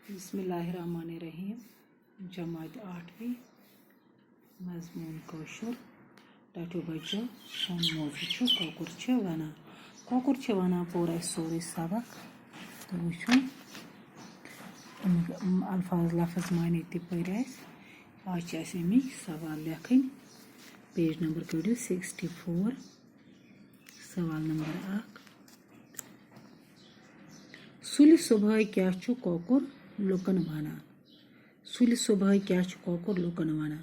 बिस्मिल्लाहिर्रहमानिर्रहीम। जमात 8वीं मजमून कौशर टटो बच्चो सन मौजू कौकुर वना कौकुर वना पूरा सोरे सबक तो वो अल्फाज लफ्ज माने तपरि आज अमिक सवाल लेखन। पेज नंबर कड़ो 64। सवाल नंबर 1। सुलि सुबह क्या कौकुर लुकन वना। सुलि सुबह क्या कौकुर लुकन वना।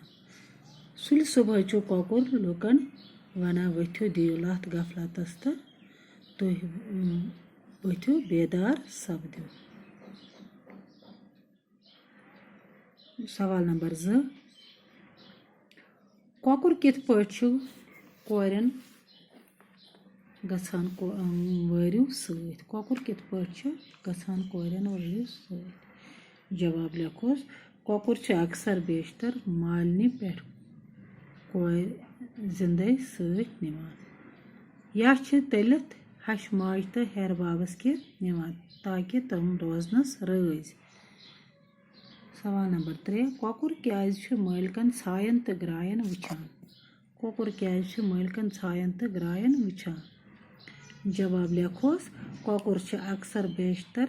सुलि सुबह कौकुर लुकन वना वथ्यो दियो लत गफलतस तो तुह वथ्यो बेदार सपदो। सवाल नंबर 2। कौकुर कित पठ्यु कोरन गछान वारियों सत। कौकुर कित पठ्यु गछान कोरन वारियों सत। जवाब लिखोस कौकुर अक्सर बेशतर मालनी पे कोर जिंदे सत निवान या तलित हश माज तो हेर बाबस के निवान ताकि तम रोजनस रज। सवाल नंबर 3। कौकुर क्याज मालिकन छायन तो ग्रायन वुचान। कौकुर क्याज मालिकन छायन तो ग्रायन वुचान। जवाब लिखोस कौकुर अक्सर बेशतर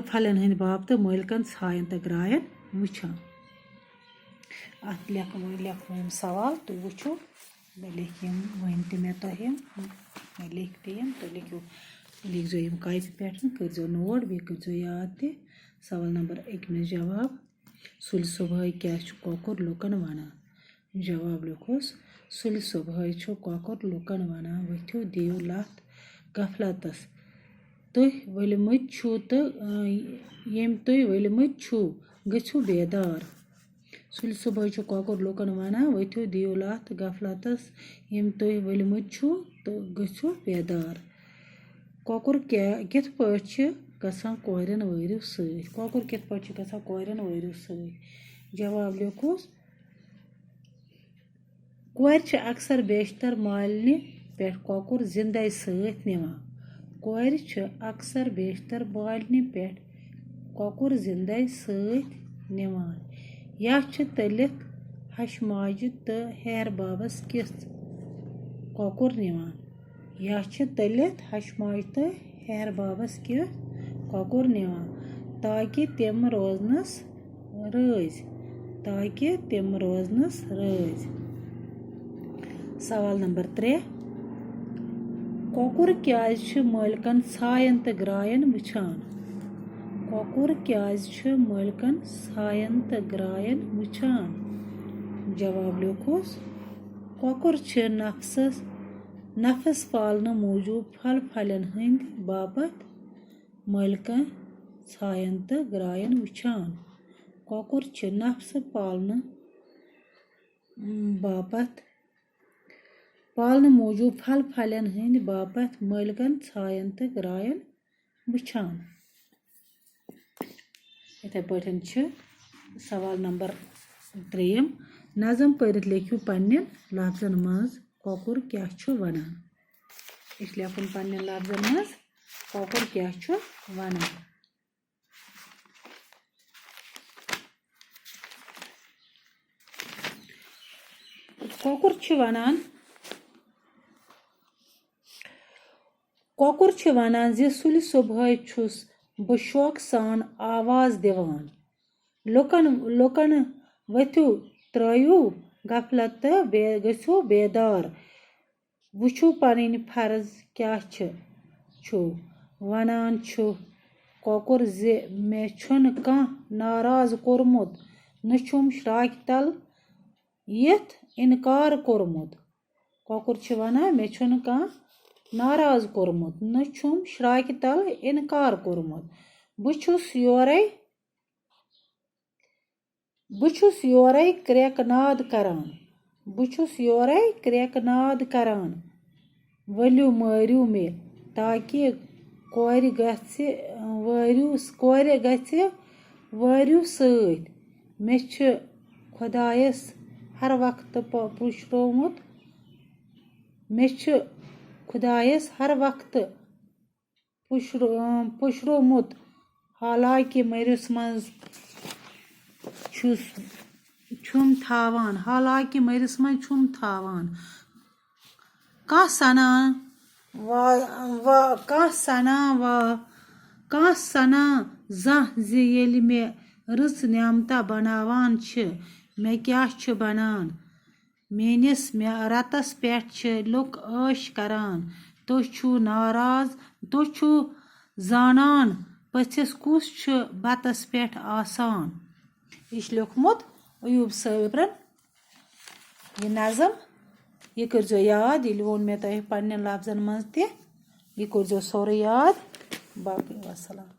फलन हंद बाबत मालिकन छायन तो ग्रायन वुचान। अत लिखो सवाल तो वो मैं लिखिम वन मे तुम मैं लिख दिम तो लिखो यम कापी पे करो नोट बे करो याद ते। सवाल नंबर 1 में जवाब सुलि सुबह क्या कौकुर लुकन वना। जवाब लिखोस सुलि सुबह कौकुर लुकन वना वथ्यो दियो लत गफलतस तुह वलिमत छु तो यम तुह वलिमत छु गछु बेदार। सुलि सुबह कौकुर लुकन वना वथ्यो दियो लत गफलतस यम तुह वलिमत छु तो गछु बेदार। कौकुर कित पठ्य गछान कोरन वारियों सत। कौकुर कित पठ्य गछान कोरन वारियों सत। जवाब लिखोस कोर अक्सर बेशतर मालनी पे कौकुर जिंदे सत निवान। कोर अक्सर बेशतर मालनी पे कौकुर जिंदे सत निवान या तलित हश माज तो हेर बाबस किस कौकुर निवान। या तलित हश माज तो हेर बाबस किस कौकुर निवान ताकि तम रोजनस रज। सवाल नंबर 3। कौकुर क्याज मालिकन छायन तो ग्रायन वुचान। कौकुर क्याज मालिकन छायन तो ग्रायन वुचान। जवाब लिखोस कौकुर नफस पालन मूजूब फलन हंद बाबत मालिकन छायन तो ग्रायन वुचान। कौकुर नफस पालन मूजूब फलन हंद बाबत मालिकन छायन तो ग्रायन वुचान। इथे पठन सवाल नंबर 3। नज़म पढ़ित लिखियो पन्नन लफ्जन मज कौकुर क्या वनान। इस लिखुन पन्नन लफ्जन मज कौकुर क्या वनान। कौकुर वनान कौकुर वनान जे सुलि सुबह छुस बह शौक सान आवाज दिवान लुकन वथ्यो त्रयो गफलत तो गछो बेदार वुचु पन फर्ज क्या वनान कौकुर जे मे छुन कह नाराज कोरमुत न छुम श्राक तल यथ इनकार कोरमुत। कौकुर वनान मे छुन कह नाराज कोरमुत न छुम श्राक तल इनकार कोरमुत बुछुस योरे क्रैक नाद वलियो मारियो मे ताकि कोर गछि वारियों सत। मे खुदायस हर वक्त पुशरोमुत मे खुदायस हर वक्त पुशरोमुत हालांकि मरिस मज छुम थावान हालांकि मरिस मज छुम थावान कह सना जह ज येलि मे रच नेमता बनावान छ मे क्या छ बनान मेनिस रतस पेठ छ लुक ऐश करान तुह छु नाराज तुह छु जानन पथिस कुस छ बतस पेठ आसान। यह लिखमुत अयूब साबरन यह नज़म यह करो याद ये वोन मे तुह पन्न लफ्जन मज तह यह करो सोरे याद बाकी वसलाम।